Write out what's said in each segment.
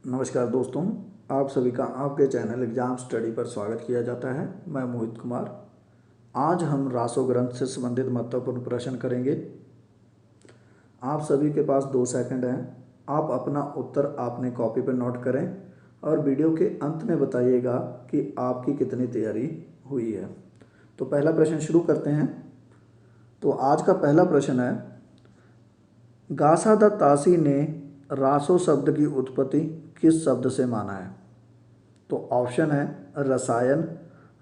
नमस्कार दोस्तों, आप सभी का आपके चैनल एग्जाम स्टडी पर स्वागत किया जाता है। मैं मोहित कुमार। आज हम रासो ग्रंथ से संबंधित महत्वपूर्ण प्रश्न करेंगे। आप सभी के पास 2 सेकंड हैं। आप अपना उत्तर आपने कॉपी पर नोट करें और वीडियो के अंत में बताइएगा कि आपकी कितनी तैयारी हुई है। तो पहला प्रश्न शुरू करते हैं। तो आज का पहला प्रश्न है, गासादा तासी ने रासो शब्द की उत्पत्ति किस शब्द से माना है? तो ऑप्शन है रसायन,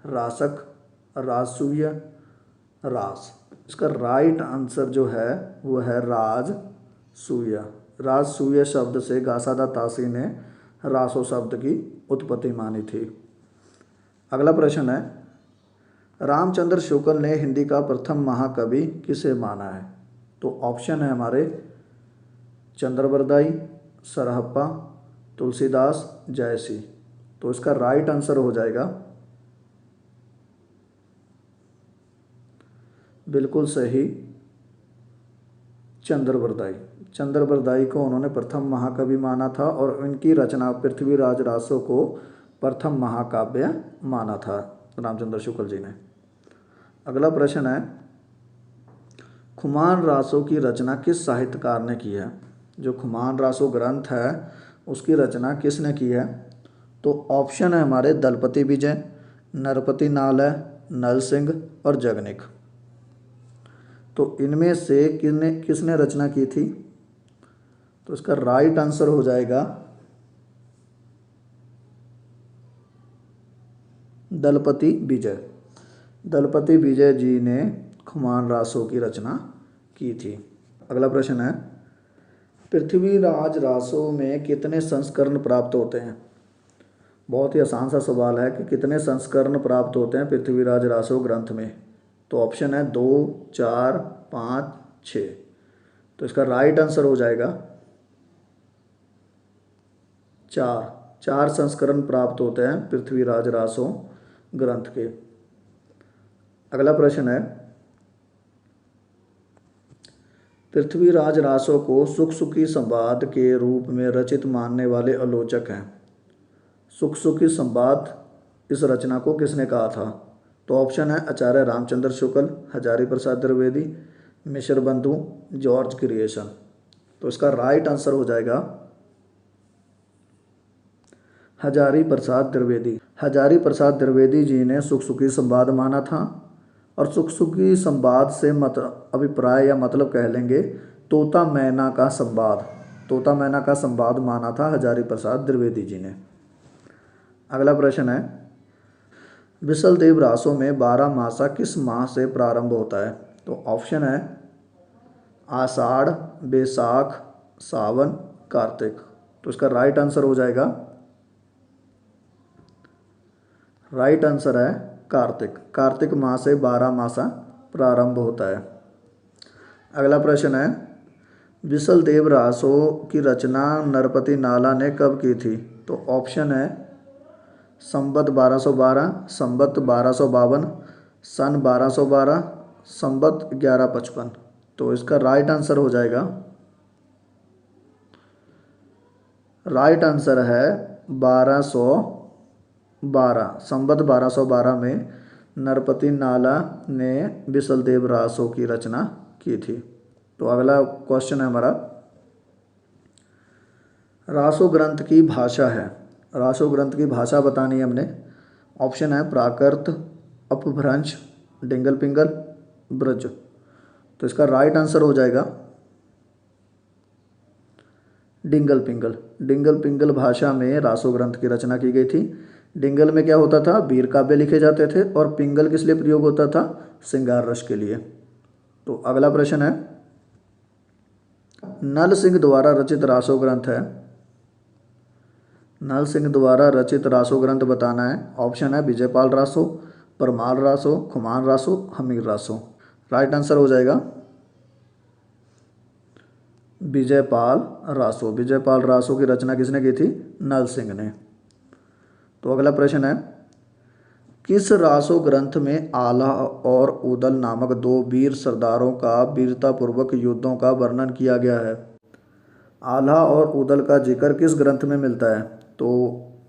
रासक, राजसूय, रास। इसका राइट आंसर जो है वो है राजसूय। राजसूय शब्द से गासादा तासी ने रासो शब्द की उत्पत्ति मानी थी। अगला प्रश्न है, रामचंद्र शुक्ल ने हिंदी का प्रथम महाकवि किसे माना है? तो ऑप्शन है हमारे चंद्रबरदाई, सरहप्पा, तुलसीदास, जयसी। तो इसका राइट आंसर हो जाएगा बिल्कुल सही चंद्रबरदाई। चंद्रबरदाई को उन्होंने प्रथम महाकवि माना था और उनकी रचना पृथ्वीराज रासो को प्रथम महाकाव्य माना था रामचंद्र शुक्ल जी ने। अगला प्रश्न है, खुमान रासो की रचना किस साहित्यकार ने की है? जो खुमान रासो ग्रंथ है उसकी रचना किसने की है? तो ऑप्शन है हमारे दलपति विजय, नरपति नालय, नल सिंह और जगनिक। तो इनमें से किसने रचना की थी? तो इसका राइट आंसर हो जाएगा दलपति विजय। दलपति विजय जी ने खुमान रासो की रचना की थी। अगला प्रश्न है, पृथ्वीराज रासो में कितने संस्करण प्राप्त होते हैं? बहुत ही आसान सा सवाल है कि कितने संस्करण प्राप्त होते हैं पृथ्वीराज रासो ग्रंथ में। तो ऑप्शन है 2, 4, 5, 6। तो इसका राइट आंसर हो जाएगा 4। 4 संस्करण प्राप्त होते हैं पृथ्वीराज रासो ग्रंथ के। अगला प्रश्न है, पृथ्वीराज रासो को सुखसुखी संवाद के रूप में रचित मानने वाले आलोचक हैं। सुखसुखी संवाद इस रचना को किसने कहा था? तो ऑप्शन है आचार्य रामचंद्र शुक्ल, हजारी प्रसाद द्विवेदी, मिश्र बंधु, जॉर्ज क्रिएशन। तो इसका राइट आंसर हो जाएगा हजारी प्रसाद द्विवेदी। हजारी प्रसाद द्विवेदी जी ने सुखसुखी संवाद माना था और सुखसुखी संवाद से अभिप्राय या मतलब कह लेंगे तोता मैना का संवाद। तोता मैना का संवाद माना था हजारी प्रसाद द्विवेदी जी ने। अगला प्रश्न है, विशलदेव रासो में 12 मासा किस माह से प्रारंभ होता है? तो ऑप्शन है आषाढ़, बैसाख, सावन, कार्तिक। तो इसका राइट आंसर हो जाएगा, राइट आंसर है कार्तिक। कार्तिक माह से 12 मासा प्रारंभ होता है। अगला प्रश्न है, विशलदेव रासो की रचना नरपति नाला ने कब की थी? तो ऑप्शन है संवत 1212, संवत 1252, सन 1212, संवत 1155। तो इसका राइट आंसर हो जाएगा, राइट आंसर है 1212। संवत 1212 में नरपति नाला ने विशलदेव रासो की रचना की थी। तो अगला क्वेश्चन है हमारा, रासो ग्रंथ की भाषा है। रासो ग्रंथ की भाषा बतानी है हमने। ऑप्शन है प्राकृत, अपभ्रंश, डिंगल पिंगल, ब्रज। तो इसका राइट आंसर हो जाएगा डिंगल पिंगल। डिंगल पिंगल भाषा में रासो ग्रंथ की रचना की गई थी। डिंगल में क्या होता था, वीर काव्य लिखे जाते थे और पिंगल किस लिए प्रयोग होता था? श्रृंगार रस के लिए। तो अगला प्रश्न है, नल सिंह द्वारा रचित रासो ग्रंथ है। नल सिंह द्वारा रचित रासो ग्रंथ बताना है। ऑप्शन है विजयपाल रासो, परमार रासो, खुमान रासो, हमीर रासो। राइट आंसर हो जाएगा विजयपाल रासो। विजयपाल रासो की रचना किसने की थी? नल सिंह ने। तो अगला प्रश्न है, किस रासो ग्रंथ में आला और उदल नामक 2 वीर सरदारों का वीरतापूर्वक युद्धों का वर्णन किया गया है? आल्हा और ऊदल का जिक्र किस ग्रंथ में मिलता है? तो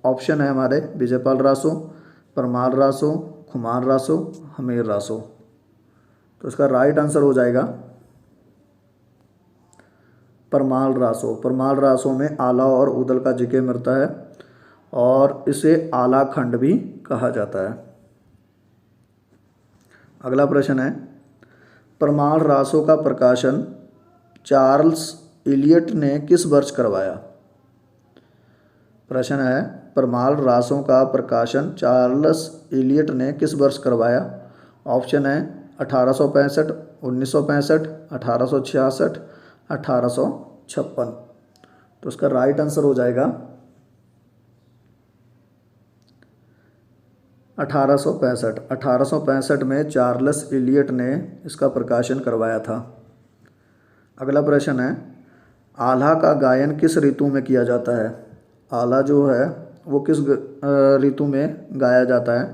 ऑप्शन है हमारे विजयपाल रासो, परमाल रासो, खुमान रासो, हमीर रासो। तो इसका राइट आंसर हो जाएगा परमाल रासो। परमाल रासो में आला और ऊदल का जिक्र मिलता है और इसे आला खंड भी कहा जाता है। अगला प्रश्न है, परमाल रासो का प्रकाशन चार्ल्स इलियट ने किस वर्ष करवाया? प्रश्न है, परमाल रासों का प्रकाशन चार्ल्स इलियट ने किस वर्ष करवाया? ऑप्शन है 1865, 1965, 1866, 1856। तो इसका राइट आंसर हो जाएगा 1865। 1865 में चार्ल्स इलियट ने इसका प्रकाशन करवाया था। अगला प्रश्न है, आल्हा का गायन किस ऋतु में किया जाता है? आल्हा जो है वो किस ऋतु में गाया जाता है?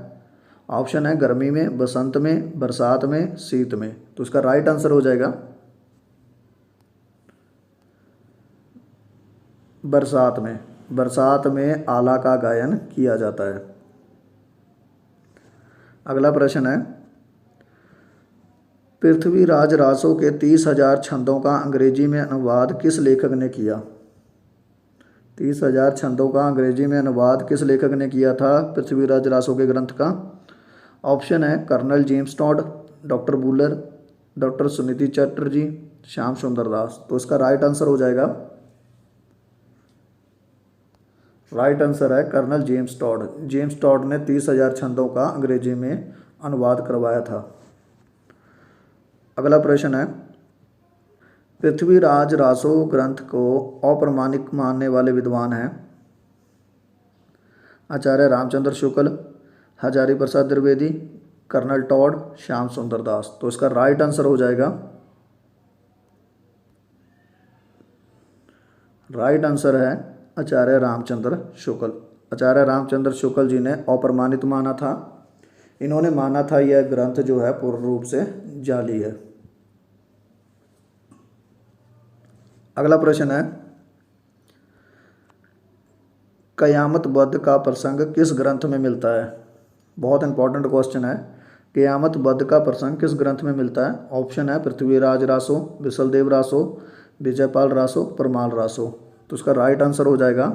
ऑप्शन है गर्मी में, बसंत में, बरसात में, शीत में। तो इसका राइट आंसर हो जाएगा बरसात में। बरसात में आल्हा का गायन किया जाता है। अगला प्रश्न है, पृथ्वीराज रासो के 30,000 छंदों का अंग्रेजी में अनुवाद किस लेखक ने किया? 30,000 छंदों का अंग्रेजी में अनुवाद किस लेखक ने किया था पृथ्वीराज रासो के ग्रंथ का? ऑप्शन है colonel James Tod, doctor Buhler, doctor Suniti Chatterji, Shyam Sundar Das. तो इसका राइट आंसर हो जाएगा, राइट आंसर है colonel James Tod. James Tod ने 30,000 छंदों का अंग्रेजी में अनुवाद करवाया था। अगला प्रश्न है, पृथ्वीराज रासो ग्रंथ को अप्रमाणिक मानने वाले विद्वान हैं? आचार्य रामचंद्र शुक्ल, हजारी प्रसाद द्विवेदी, कर्नल टॉड, श्याम सुंदर दास। तो इसका राइट आंसर हो जाएगा, राइट आंसर है आचार्य रामचंद्र शुक्ल। आचार्य रामचंद्र शुक्ल जी ने अप्रमाणित माना था। इन्होंने माना था यह ग्रंथ जो है पूर्ण रूप से जाली है। अगला प्रश्न है, कयामत बद्ध का प्रसंग किस ग्रंथ में मिलता है? बहुत इंपॉर्टेंट क्वेश्चन है। कयामत बद्ध का प्रसंग किस ग्रंथ में मिलता है? ऑप्शन है पृथ्वीराज रासो, विशलदेव रासो, विजयपाल रासो, परमाल रासो। तो उसका राइट आंसर हो जाएगा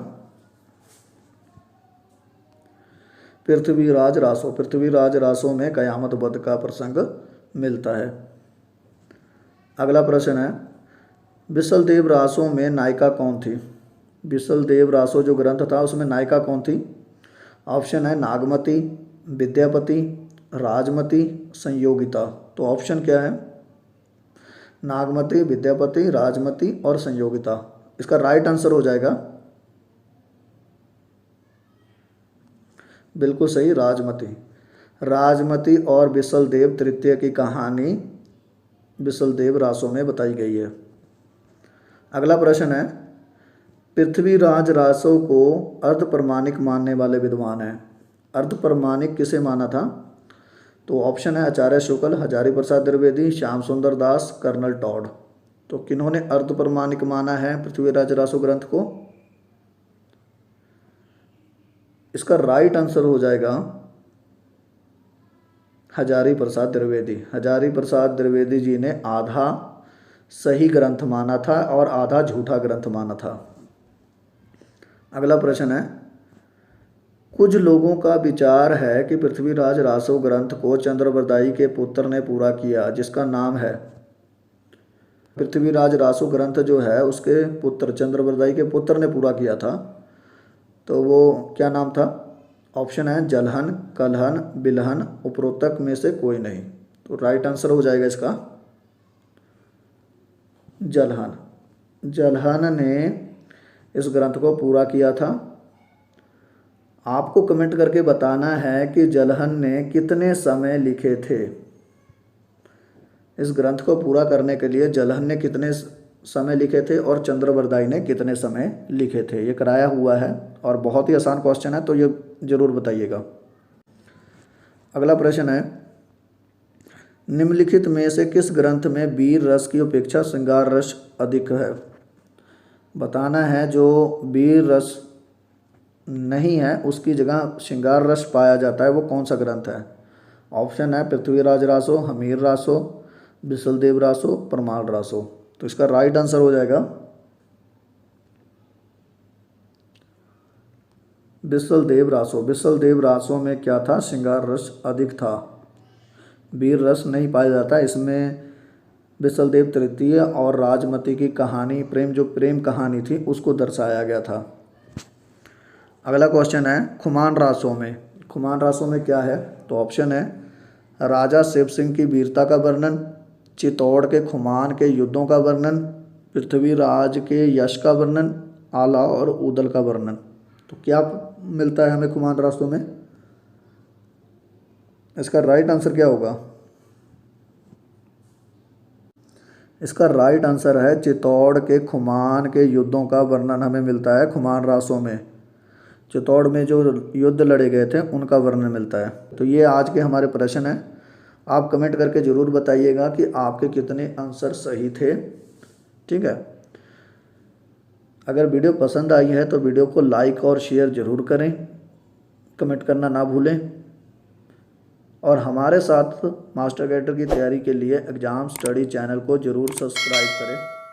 पृथ्वीराज रासो। पृथ्वीराज रासो में कयामत बद्ध का प्रसंग मिलता है। अगला प्रश्न है, विशलदेव रासो में नायिका कौन थी? विशलदेव रासो जो ग्रंथ था उसमें नायिका कौन थी? ऑप्शन है नागमती, विद्यापति, राजमती, संयोगिता। तो ऑप्शन क्या है? नागमती, विद्यापति, राजमती और संयोगिता। इसका राइट आंसर हो जाएगा बिल्कुल सही, राजमती। राजमती और विशलदेव तृतीय की कहानी विशलदेव रासो में बताई गई है। अगला प्रश्न है, पृथ्वीराज रासो को अर्ध प्रमाणिक मानने वाले विद्वान हैं? अर्ध प्रमाणिक किसे माना था? तो ऑप्शन है आचार्य शुक्ल, हजारी प्रसाद द्विवेदी, श्याम सुंदर दास, कर्नल टॉड। तो किन्होंने अर्ध प्रमाणिक माना है पृथ्वीराज रासो ग्रंथ को? इसका राइट आंसर हो जाएगा हजारी प्रसाद द्विवेदी। हजारी प्रसाद द्विवेदी जी ने आधा सही ग्रंथ माना था और आधा झूठा ग्रंथ माना था। अगला प्रश्न है, कुछ लोगों का विचार है कि पृथ्वीराज रासो ग्रंथ को चंद्रबरदाई के पुत्र ने पूरा किया, जिसका नाम है? पृथ्वीराज रासो ग्रंथ जो है उसके पुत्र चंद्रबरदाई के पुत्र ने पूरा किया था। तो वो क्या नाम था? ऑप्शन है जलहन, कलहन, बिलहन, उपरोक्त में से कोई नहीं। तो राइट आंसर हो जाएगा इसका जलहन। जलहन ने इस ग्रंथ को पूरा किया था। आपको कमेंट करके बताना है कि जलहन ने कितने समय लिखे थे। इस ग्रंथ को पूरा करने के लिए जलहन ने कितने समय लिखे थे और चंद्रबरदाई ने कितने समय लिखे थे। ये कराया हुआ है और बहुत ही आसान क्वेश्चन है, तो ये ज़रूर बताइएगा। अगला प्रश्न है, निम्नलिखित में से किस ग्रंथ में वीर रस की अपेक्षा श्रृंगार रस अधिक है? बताना है जो वीर रस नहीं है उसकी जगह श्रृंगार रस पाया जाता है, वो कौन सा ग्रंथ है। ऑप्शन है पृथ्वीराज रासो, हमीर रासो, बिसलदेव रासो, परमाल रासो। तो इसका राइट आंसर हो जाएगा बिसलदेव रासो। बिसलदेव रासो में क्या था, श्रृंगार रस अधिक था, वीर रस नहीं पाया जाता इसमें। बिसलदेव तृतीय और राजमती की कहानी, प्रेम जो प्रेम कहानी थी उसको दर्शाया गया था। अगला क्वेश्चन है खुमान रासों में, खुमान रासों में क्या है। तो ऑप्शन है राजा शिव सिंह की वीरता का वर्णन, चित्तौड़ के खुमान के युद्धों का वर्णन, पृथ्वीराज के यश का वर्णन, आला और उदल का वर्णन। तो क्या मिलता है हमें खुमान रासों में, इसका राइट आंसर क्या होगा। इसका राइट आंसर है चित्तौड़ के खुमान के युद्धों का वर्णन हमें मिलता है खुमान रासों में। चित्तौड़ में जो युद्ध लड़े गए थे उनका वर्णन मिलता है। तो ये आज के हमारे प्रश्न हैं। आप कमेंट करके ज़रूर बताइएगा कि आपके कितने आंसर सही थे। ठीक है, अगर वीडियो पसंद आई है तो वीडियो को लाइक और शेयर ज़रूर करें, कमेंट करना ना भूलें और हमारे साथ मास्टर कैडर की तैयारी के लिए एग्ज़ाम स्टडी चैनल को ज़रूर सब्सक्राइब करें।